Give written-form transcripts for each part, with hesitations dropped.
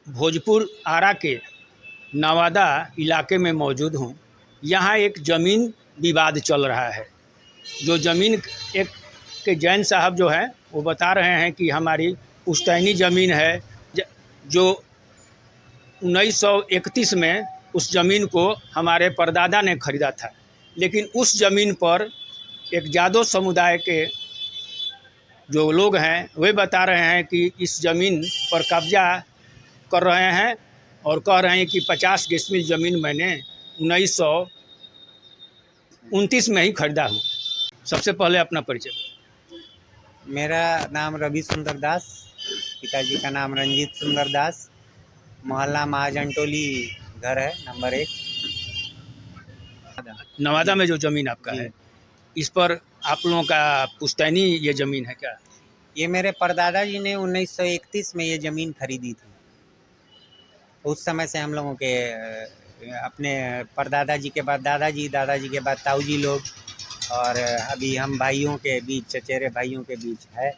भोजपुर आरा के नवादा इलाके में मौजूद हूँ। यहाँ एक ज़मीन विवाद चल रहा है। जो ज़मीन एक के जैन साहब जो हैं वो बता रहे हैं कि हमारी पुश्तैनी ज़मीन है, जो 1931 में उस ज़मीन को हमारे परदादा ने खरीदा था। लेकिन उस ज़मीन पर एक यादव समुदाय के जो लोग हैं वे बता रहे हैं कि इस ज़मीन पर कब्जा कर रहे हैं और कह रहे हैं कि 50 डिसमिल ज़मीन मैंने 1929 में ही खरीदा हूँ। सबसे पहले अपना परिचय। मेरा नाम रवि सुंदर दास, पिताजी का नाम रंजीत सुंदर दास, मोहल्ला महाजन टोली घर है, नंबर 1 नवादा में जो ज़मीन आपका है, इस पर आप लोगों का पुश्तैनी ये ज़मीन है क्या? ये मेरे परदादा जी ने 1931 में ये ज़मीन खरीदी थी। उस समय से हम लोगों के अपने परदादा जी के बाद दादाजी के बाद ताऊजी लोग, और अभी हम भाइयों के बीच, चचेरे भाइयों के बीच है।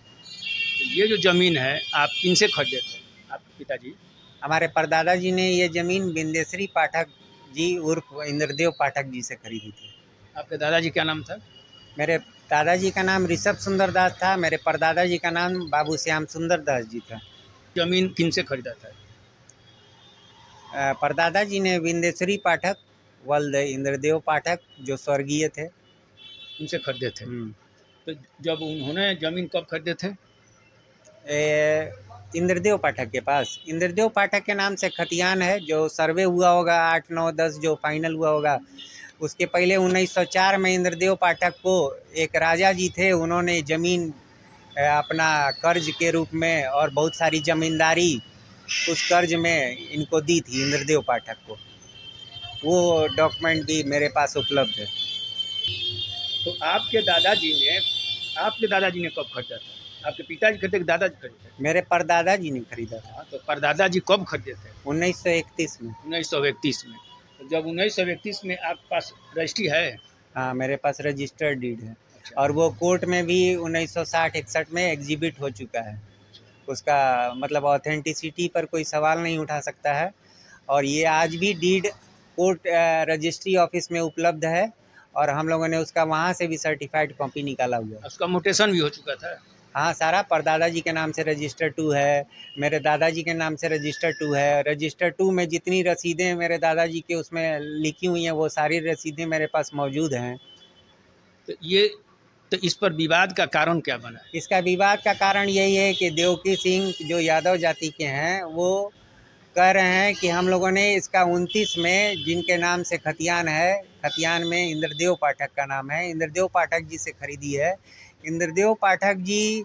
ये जो ज़मीन है आप किनसे खरीदे थे? आपके पिताजी? हमारे परदादा जी ने ये ज़मीन बिंदेश्वरी पाठक जी उर्फ इंद्रदेव पाठक जी से खरीदी थी। आपके दादाजी क्या नाम था? मेरे दादाजी का नाम ऋषभ सुंदर दास था। मेरे परदादा जी का नाम बाबू श्याम सुंदर दास जी था। ज़मीन किनसे खरीदा था? परदादा जी ने बिंदेश्वरी पाठक वल्द इंद्रदेव पाठक जो स्वर्गीय थे, उनसे खरीदे थे। तो जब उन्होंने ज़मीन कब खरीदे थे? इंद्रदेव पाठक के पास, इंद्रदेव पाठक के नाम से खतियान है, जो सर्वे हुआ होगा 8, 9, 10 जो फाइनल हुआ होगा। उसके पहले 1904 में इंद्रदेव पाठक को एक राजा जी थे, उन्होंने ज़मीन अपना कर्ज के रूप में और बहुत सारी ज़मींदारी उस कर्ज में इनको दी थी इंद्रदेव पाठक को। वो डॉक्यूमेंट भी मेरे पास उपलब्ध है। तो आपके दादाजी ने कब खरीदा था? आपके पिताजी खरीदे कि दादाजी खरीदे? मेरे परदादा जी ने खरीदा था। हाँ, तो परदादाजी कब खरीदे थे? 1931 में। 1931 में। तो जब 1931 में आपके पास रजिस्ट्री है? हाँ, मेरे पास रजिस्टर्ड डीड है। अच्छा। और वो कोर्ट में भी 1960-61 में एग्जिबिट हो चुका है। उसका मतलब ऑथेंटिसिटी पर कोई सवाल नहीं उठा सकता है। और ये आज भी डीड कोर्ट रजिस्ट्री ऑफिस में उपलब्ध है, और हम लोगों ने उसका वहाँ से भी सर्टिफाइड कॉपी निकाला हुआ है। उसका म्यूटेशन भी हो चुका था? हाँ, सारा परदादा जी के नाम से रजिस्टर 2 है, मेरे दादाजी के नाम से रजिस्टर 2 है। रजिस्टर 2 में जितनी रसीदें मेरे दादाजी के उसमें लिखी हुई हैं, वो सारी रसीदें मेरे पास मौजूद हैं। तो इस पर विवाद का कारण क्या बना? इसका विवाद का कारण यही है कि देवकी सिंह जो यादव जाति के हैं, वो कह रहे हैं कि हम लोगों ने इसका 29 में जिनके नाम से खतियान है, खतियान में इंद्रदेव पाठक का नाम है, इंद्रदेव पाठक जी से खरीदी है। इंद्रदेव पाठक जी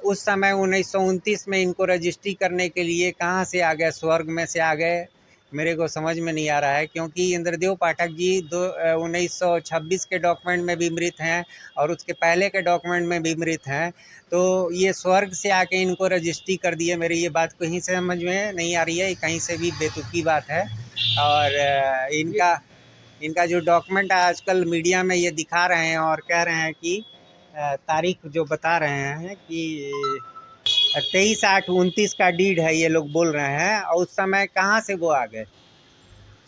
उस समय 1929 में इनको रजिस्ट्री करने के लिए कहाँ से आ गए, स्वर्ग में से आ गए, मेरे को समझ में नहीं आ रहा है। क्योंकि इंद्रदेव पाठक जी 1926 के डॉक्यूमेंट में भी मृत हैं और उसके पहले के डॉक्यूमेंट में भी मृत हैं। तो ये स्वर्ग से आके इनको रजिस्ट्री कर दिए। मेरी ये बात कहीं से समझ में नहीं आ रही है, कहीं से भी बेतुकी बात है। और इनका जो डॉक्यूमेंट आजकल मीडिया में ये दिखा रहे हैं और कह रहे हैं कि तारीख जो बता रहे हैं कि 23/8/29 का डीड है, ये लोग बोल रहे हैं। और उस समय कहाँ से वो आ गए?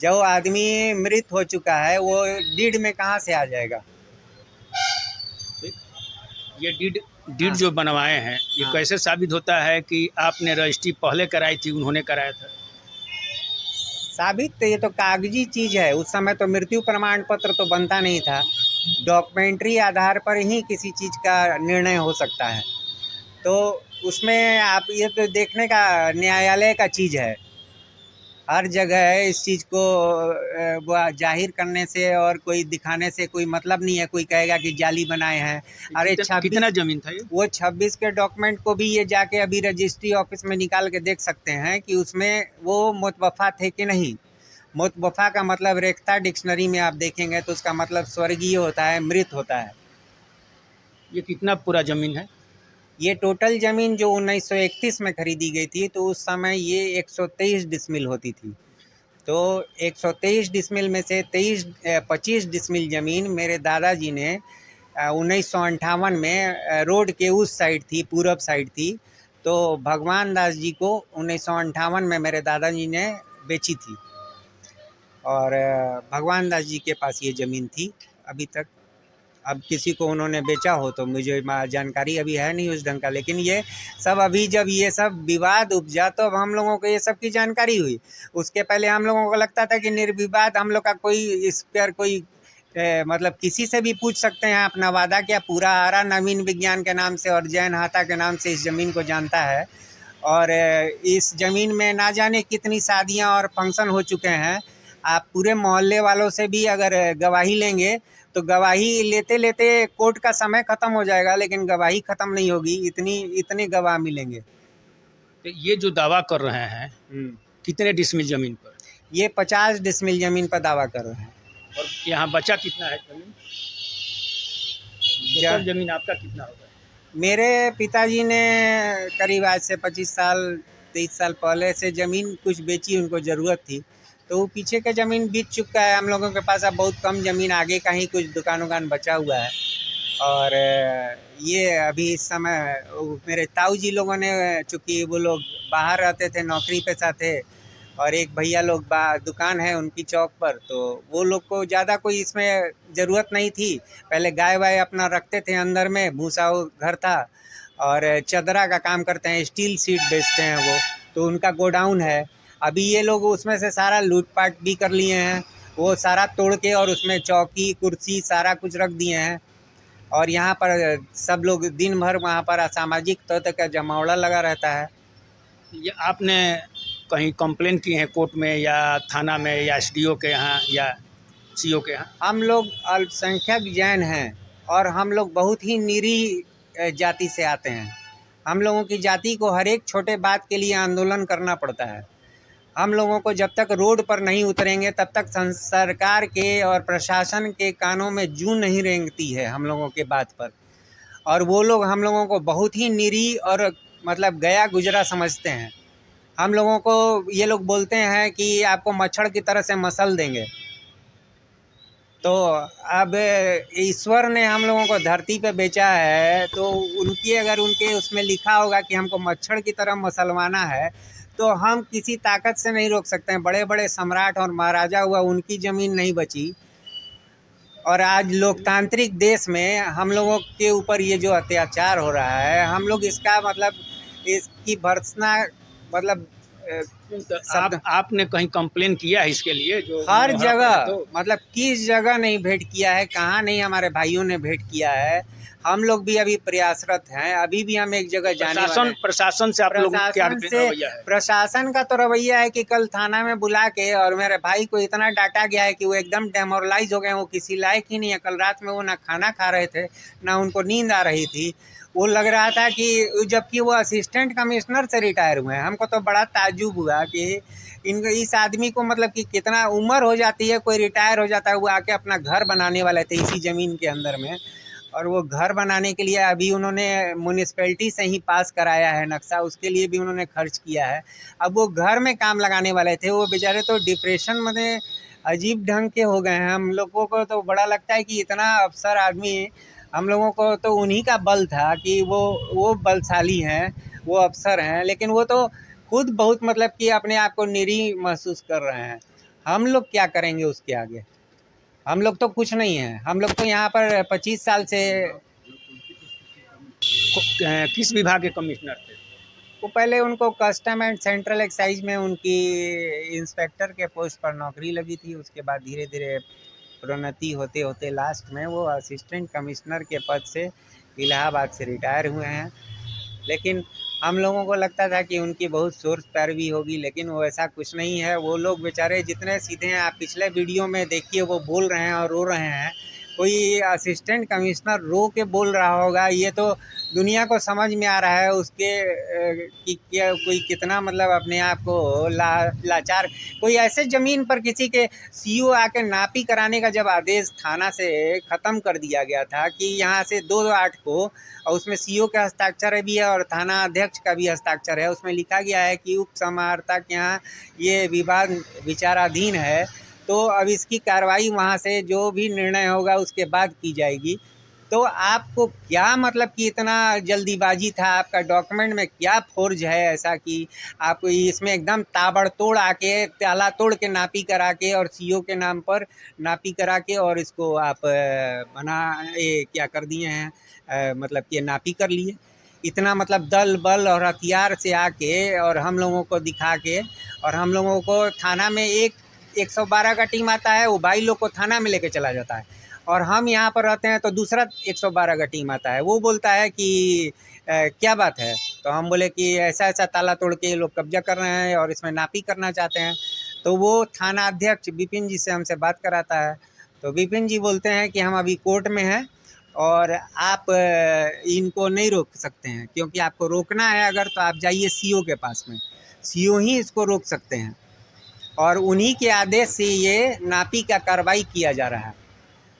जो आदमी मृत हो चुका है वो डीड में कहाँ से आ जाएगा? ये डीड जो बनवाए हैं, ये कैसे साबित होता है कि आपने रजिस्ट्री पहले कराई थी, उन्होंने कराया था? साबित तो ये तो कागजी चीज़ है। उस समय तो मृत्यु प्रमाण पत्र तो बनता नहीं था। डॉक्यूमेंट्री आधार पर ही किसी चीज़ का निर्णय हो सकता है। तो उसमें आप ये तो देखने का न्यायालय का चीज़ है। हर जगह है इस चीज़ को वो जाहिर करने से और कोई दिखाने से कोई मतलब नहीं है। कोई कहेगा कि जाली बनाए हैं। अरे कितना ज़मीन था ये? वो 26 के डॉक्यूमेंट को भी ये जाके अभी रजिस्ट्री ऑफिस में निकाल के देख सकते हैं कि उसमें वो मुतवफ़ा थे कि नहीं। मुतवफ़ा का मतलब रेख्ता डिक्शनरी में आप देखेंगे तो उसका मतलब स्वर्गीय होता है, मृत होता है। ये कितना पूरा ज़मीन है? ये टोटल ज़मीन जो 1931 में खरीदी गई थी, तो उस समय ये 123 डिसमिल होती थी। तो 123 डिसमिल में से 25 डिसमिल ज़मीन मेरे दादाजी ने 1958 में रोड के उस साइड थी, पूरब साइड थी, तो भगवान दास जी को 1958 में मेरे दादाजी ने बेची थी और भगवान दास जी के पास ये ज़मीन थी अभी तक। अब किसी को उन्होंने बेचा हो तो मुझे जानकारी अभी है नहीं उस ढंग का, लेकिन ये सब अभी जब ये सब विवाद उपजा तो अब हम लोगों को ये सब की जानकारी हुई। उसके पहले हम लोगों को लगता था कि निर्विवाद हम लोग का कोई इस पर कोई मतलब किसी से भी पूछ सकते हैं अपना वादा क्या। पूरा आरा नवीन विज्ञान के नाम से और जैन हाथा के नाम से इस ज़मीन को जानता है और इस ज़मीन में ना जाने कितनी शादियां और फंक्शन हो चुके हैं। आप पूरे मोहल्ले वालों से भी अगर गवाही लेंगे तो गवाही लेते लेते कोर्ट का समय ख़त्म हो जाएगा, लेकिन गवाही ख़त्म नहीं होगी, इतने गवाह मिलेंगे। तो ये जो दावा कर रहे हैं कितने डिसमिल ज़मीन पर? ये 50 डिसमिल ज़मीन पर दावा कर रहे हैं। और यहाँ बचा कितना है ज़मीन? टोटल ज़मीन आपका कितना होगा? मेरे पिताजी ने करीब आज से 25 साल 23 साल पहले से ज़मीन कुछ बेची, उनको ज़रूरत थी तो वो पीछे का ज़मीन बीत चुका है। हम लोगों के पास अब बहुत कम ज़मीन, आगे का ही कुछ दुकान उकान बचा हुआ है। और ये अभी इस समय मेरे ताऊ जी लोगों ने, चूँकि वो लोग बाहर रहते थे, नौकरी पेशा थे, और एक भैया लोग दुकान है उनकी चौक पर, तो वो लोग को ज़्यादा कोई इसमें ज़रूरत नहीं थी। पहले गाय वाय अपना रखते थे अंदर में, भूसा घर था, और चदरा का काम करते हैं, स्टील सीट बेचते हैं वो, तो उनका गोडाउन है। अभी ये लोग उसमें से सारा लूटपाट भी कर लिए हैं, वो सारा तोड़ के और उसमें चौकी कुर्सी सारा कुछ रख दिए हैं। और यहाँ पर सब लोग दिन भर वहाँ पर असामाजिक तत्व का जमावड़ा लगा रहता है। ये आपने कहीं कंप्लेन की है कोर्ट में या थाना में या एसडीओ के यहाँ या सीओ के यहाँ? हम लोग अल्पसंख्यक जैन हैं और हम लोग बहुत ही निरीह जाति से आते हैं। हम लोगों की जाति को हर एक छोटे बात के लिए आंदोलन करना पड़ता है। हम लोगों को जब तक रोड पर नहीं उतरेंगे तब तक सरकार के और प्रशासन के कानों में जूं नहीं रेंगती है हम लोगों के बात पर। और वो लोग हम लोगों को बहुत ही निरीह और मतलब गया गुजरा समझते हैं। हम लोगों को ये लोग बोलते हैं कि आपको मच्छर की तरह से मसल देंगे। तो अब ईश्वर ने हम लोगों को धरती पे बेचा है, तो उनकी अगर उनके उसमें लिखा होगा कि हमको मच्छर की तरह मसलवाना है तो हम किसी ताकत से नहीं रोक सकते हैं। बड़े बड़े सम्राट और महाराजा हुआ, उनकी ज़मीन नहीं बची। और आज लोकतांत्रिक देश में हम लोगों के ऊपर ये जो अत्याचार हो रहा है, हम लोग इसका मतलब इसकी भर्त्सना मतलब तो आपने कहीं कंप्लेन किया है इसके लिए? जो हर जगह तो मतलब किस जगह नहीं भेंट किया है, कहाँ नहीं हमारे भाइयों ने भेंट किया है। हम लोग भी अभी प्रयासरत हैं, अभी भी हम एक जगह जाने वाले हैं। प्रशासन से आप लोग क्या रवैया है? प्रशासन का तो रवैया है कि कल थाना में बुला के और मेरे भाई को इतना डांटा गया है कि वो एकदम डेमोरलाइज हो गए, वो किसी लायक ही नहीं है। कल रात में वो ना खाना खा रहे थे ना उनको नींद आ रही थी। वो लग रहा था कि जबकि वो असिस्टेंट कमिश्नर से रिटायर हुए हैं। हमको तो बड़ा ताज्जुब हुआ कि इस आदमी को मतलब कि कितना उम्र हो जाती है, कोई रिटायर हो जाता है, वो आके अपना घर बनाने वाले थे इसी ज़मीन के अंदर में। और वो घर बनाने के लिए अभी उन्होंने म्यूनिसिपैलिटी से ही पास कराया है नक्शा, उसके लिए भी उन्होंने खर्च किया है। अब वो घर में काम लगाने वाले थे, वो बेचारे तो डिप्रेशन में अजीब ढंग के हो गए हैं। हम लोगों को तो बड़ा लगता है कि इतना अफसर आदमी, हम लोगों को तो उन्हीं का बल था कि वो बलशाली हैं, वो अफसर हैं, लेकिन वो तो खुद बहुत मतलब कि अपने आप को निरीह महसूस कर रहे हैं। हम लोग क्या करेंगे उसके आगे? हम लोग तो कुछ नहीं है। हम लोग तो यहाँ पर 25 साल से। किस विभाग के कमिश्नर थे? वो पहले उनको कस्टम एंड सेंट्रल एक्साइज में उनकी इंस्पेक्टर के पोस्ट पर नौकरी लगी थी। उसके बाद धीरे धीरे प्रोन्नति होते होते लास्ट में वो असिस्टेंट कमिश्नर के पद से इलाहाबाद से रिटायर हुए हैं। लेकिन हम लोगों को लगता था कि उनकी बहुत सोर्स पैरवी होगी, लेकिन वो ऐसा कुछ नहीं है। वो लोग बेचारे जितने सीधे हैं, आप पिछले वीडियो में देखिए, वो बोल रहे हैं और रो रहे हैं। कोई असिस्टेंट कमिश्नर रो के बोल रहा होगा, ये तो दुनिया को समझ में आ रहा है उसके कि क्या कोई कितना मतलब अपने आप को लाचार। कोई ऐसे ज़मीन पर किसी के सीईओ आके नापी कराने का जब आदेश थाना से ख़त्म कर दिया गया था कि यहाँ से 2-8 को, और उसमें सीईओ का हस्ताक्षर भी है और थाना अध्यक्ष का भी हस्ताक्षर है, उसमें लिखा गया है कि उप समाहर्ता के यहाँ ये विवाद विचाराधीन है, तो अब इसकी कार्रवाई वहाँ से जो भी निर्णय होगा उसके बाद की जाएगी। तो आपको क्या मतलब कि इतना जल्दीबाजी था, आपका डॉक्यूमेंट में क्या फोर्ज है ऐसा कि आप इसमें एकदम ताबड़तोड़ आके ताला तोड़ के नापी करा के और सीओ के नाम पर नापी करा के और इसको आप बना ये क्या कर दिए हैं, मतलब कि नापी कर लिए। इतना मतलब दल बल और हथियार से आके और हम लोगों को दिखा के, और हम लोगों को थाना में 112 का टीम आता है, वो भाई लोग को थाना में लेके चला जाता है, और हम यहाँ पर रहते हैं तो दूसरा 112 का टीम आता है, वो बोलता है कि क्या बात है। तो हम बोले कि ऐसा ऐसा ताला तोड़ के ये लोग कब्जा कर रहे हैं और इसमें नापी करना चाहते हैं। तो वो थाना अध्यक्ष विपिन जी से हमसे बात कराता है। तो विपिन जी बोलते हैं कि हम अभी कोर्ट में हैं और आप इनको नहीं रोक सकते हैं, क्योंकि आपको रोकना है अगर तो आप जाइए सीओ के पास में, सीओ ही इसको रोक सकते हैं, और उन्हीं के आदेश से ये नापी का कार्रवाई किया जा रहा है।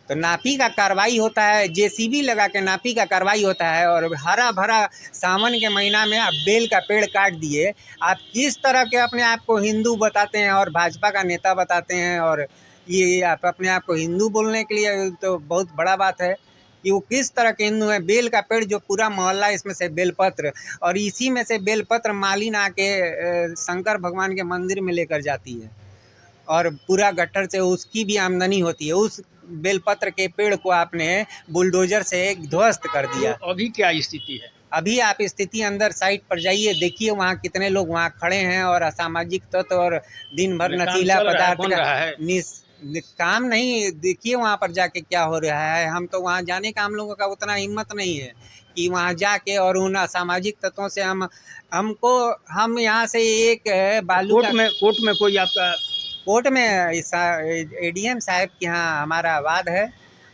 तो नापी का कार्रवाई होता है, जेसीबी लगा के नापी का कार्रवाई होता है, और हरा भरा सावन के महीना में आप बेल का पेड़ काट दिए। आप किस तरह के अपने आप को हिंदू बताते हैं और भाजपा का नेता बताते हैं, और ये आप अपने आप को हिंदू बोलने के लिए तो बहुत बड़ा बात है कि वो किस तरह के हिंदू हैं। बेल का पेड़ जो पूरा मोहल्ला इसमें से बेलपत्र, और इसी में से बेलपत्र मालिन आके शंकर भगवान के मंदिर में लेकर जाती है, और पूरा गट्ठर से उसकी भी आमदनी होती है। उस बेलपत्र के पेड़ को आपने बुलडोजर से ध्वस्त कर दिया। तो अभी क्या स्थिति है? अभी आप स्थिति अंदर साइट पर जाइए, देखिए वहाँ कितने लोग वहाँ खड़े हैं, और असामाजिक तत्व और दिन भर काम नशीला चल रहा है, पदार्थ बन रहा है। काम नहीं। देखिए वहाँ पर जाके क्या हो रहा है। हम तो वहाँ जाने का हम लोगों का उतना हिम्मत नहीं है कि वहाँ जाके और उन असामाजिक तत्वों से हम यहाँ से एक बालू का कोर्ट में कोई आपका कोर्ट में एडीएम साहब के यहाँ हमारा वाद है।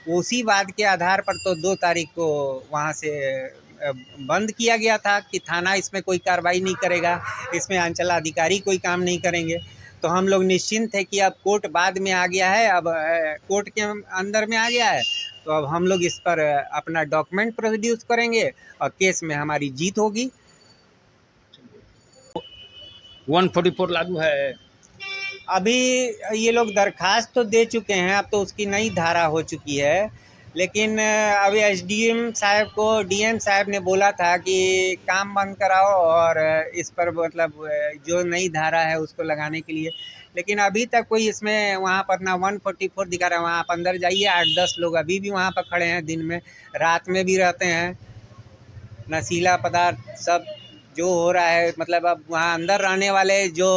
उसी वाद के आधार पर तो 2 तारीख को वहाँ से बंद किया गया था कि थाना इसमें कोई कार्रवाई नहीं करेगा, इसमें अंचलाधिकारी कोई काम नहीं करेंगे। तो हम लोग निश्चिंत थे कि अब कोर्ट बाद में आ गया है, अब कोर्ट के अंदर में आ गया है, तो अब हम लोग इस पर अपना डॉक्यूमेंट प्रोड्यूस करेंगे और केस में हमारी जीत होगी। 144 लागू है। अभी ये लोग दरखास्त तो दे चुके हैं, अब तो उसकी नई धारा हो चुकी है, लेकिन अभी एसडीएम साहब को डीएम साहब ने बोला था कि काम बंद कराओ और इस पर मतलब जो नई धारा है उसको लगाने के लिए, लेकिन अभी तक कोई इसमें वहाँ पर ना 144 दिखा रहा है। वहाँ आप अंदर जाइए, 8-10 लोग अभी भी वहाँ पर खड़े हैं, दिन में रात में भी रहते हैं। नशीला पदार्थ सब जो हो रहा है, मतलब अब वहाँ अंदर रहने वाले जो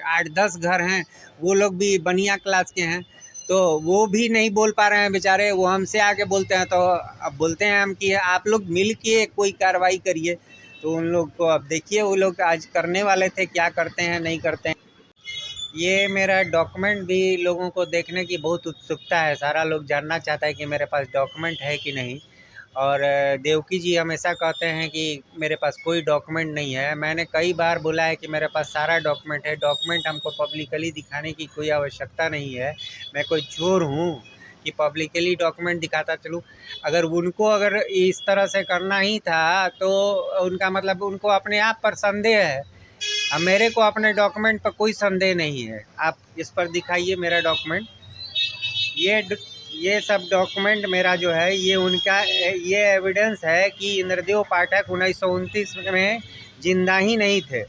8-10 घर हैं, वो लोग भी बनिया क्लास के हैं, तो वो भी नहीं बोल पा रहे हैं बेचारे। वो हमसे आके बोलते हैं, तो अब बोलते हैं हम कि आप लोग मिल के कोई कार्रवाई करिए। तो उन लोग को अब देखिए, वो लोग आज करने वाले थे, क्या करते हैं नहीं करते हैं। ये मेरा डॉक्यूमेंट भी लोगों को देखने की बहुत उत्सुकता है, सारा लोग जानना चाहता है कि मेरे पास डॉक्यूमेंट है कि नहीं। और देवकी जी हमेशा कहते हैं कि मेरे पास कोई डॉक्यूमेंट नहीं है। मैंने कई बार बोला है कि मेरे पास सारा डॉक्यूमेंट है, डॉक्यूमेंट हमको पब्लिकली दिखाने की कोई आवश्यकता नहीं है। मैं कोई चोर हूँ कि पब्लिकली डॉक्यूमेंट दिखाता चलूँ। अगर इस तरह से करना ही था तो उनका मतलब उनको अपने आप पर संदेह है। अब मेरे को अपने डॉक्यूमेंट पर कोई संदेह नहीं है। आप इस पर दिखाइए मेरा डॉक्यूमेंट। ये सब डॉक्यूमेंट मेरा जो है, ये एविडेंस है कि इंद्रदेव पाठक 1929 में जिंदा ही नहीं थे।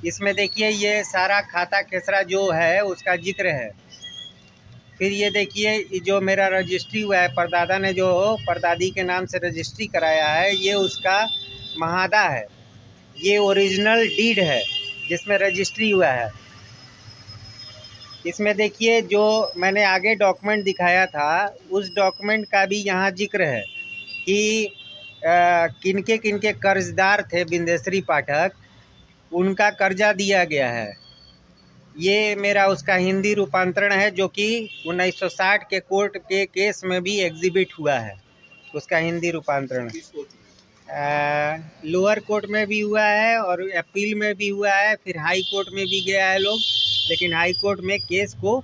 इसमें देखिए ये सारा खाता खेसरा जो है उसका जिक्र है। फिर ये देखिए जो मेरा रजिस्ट्री हुआ है, परदादा ने जो परदादी के नाम से रजिस्ट्री कराया है, ये उसका महादा है। ये ओरिजिनल डीड है जिसमें रजिस्ट्री हुआ है। इसमें देखिए जो मैंने आगे डॉक्यूमेंट दिखाया था, उस डॉक्यूमेंट का भी यहाँ जिक्र है कि किनके किनके कर्जदार थे बिंदेश्वरी पाठक, उनका कर्जा दिया गया है। ये मेरा उसका हिंदी रूपांतरण है जो कि 1960 के कोर्ट के केस में भी एग्जिबिट हुआ है, उसका हिंदी रूपांतरण। लोअर कोर्ट में भी हुआ है और अपील में भी हुआ है, फिर हाई कोर्ट में भी गया है लोग, लेकिन हाई कोर्ट में केस को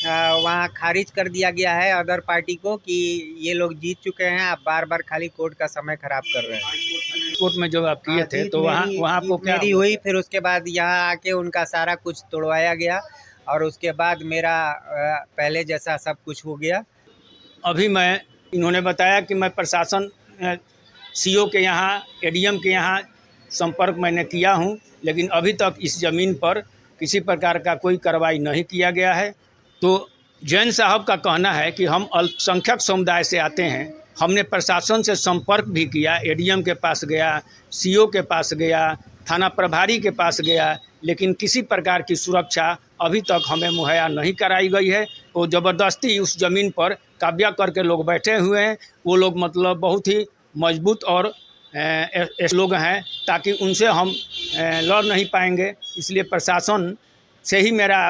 वहाँ खारिज कर दिया गया है अदर पार्टी को कि ये लोग जीत चुके हैं, आप बार बार खाली कोर्ट का समय खराब कर रहे हैं। कोर्ट में जब आप किए थे तो वहाँ आपको क्या मेरी हुई, फिर उसके बाद यहाँ आके उनका सारा कुछ तोड़वाया गया और उसके बाद मेरा पहले जैसा सब कुछ हो गया। अभी मैं इन्होंने बताया कि मैं प्रशासन सीओ के यहाँ, एडीएम के यहाँ संपर्क मैंने किया हूँ, लेकिन अभी तक इस ज़मीन पर किसी प्रकार का कोई कार्रवाई नहीं किया गया है। तो जैन साहब का कहना है कि हम अल्पसंख्यक समुदाय से आते हैं, हमने प्रशासन से संपर्क भी किया, एडीएम के पास गया, सीओ के पास गया, थाना प्रभारी के पास गया, लेकिन किसी प्रकार की सुरक्षा अभी तक हमें मुहैया नहीं कराई गई है। वो ज़बरदस्ती उस ज़मीन पर कब्जा करके लोग बैठे हुए हैं। वो लोग मतलब बहुत ही मजबूत और ऐसे लोग हैं ताकि उनसे हम लड़ नहीं पाएंगे। इसलिए प्रशासन से ही मेरा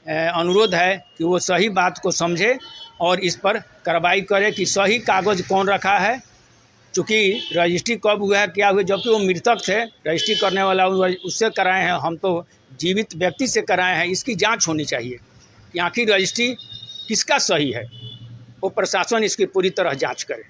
अनुरोध है कि वो सही बात को समझे और इस पर कार्रवाई करे कि सही कागज़ कौन रखा है। चूँकि रजिस्ट्री कब हुआ है, क्या हुआ, जबकि वो मृतक थे, रजिस्ट्री करने वाला उससे कराए हैं, हम तो जीवित व्यक्ति से कराए हैं। इसकी जांच होनी चाहिए कि आखिर रजिस्ट्री किसका सही है, वो प्रशासन इसकी पूरी तरह जांच करे।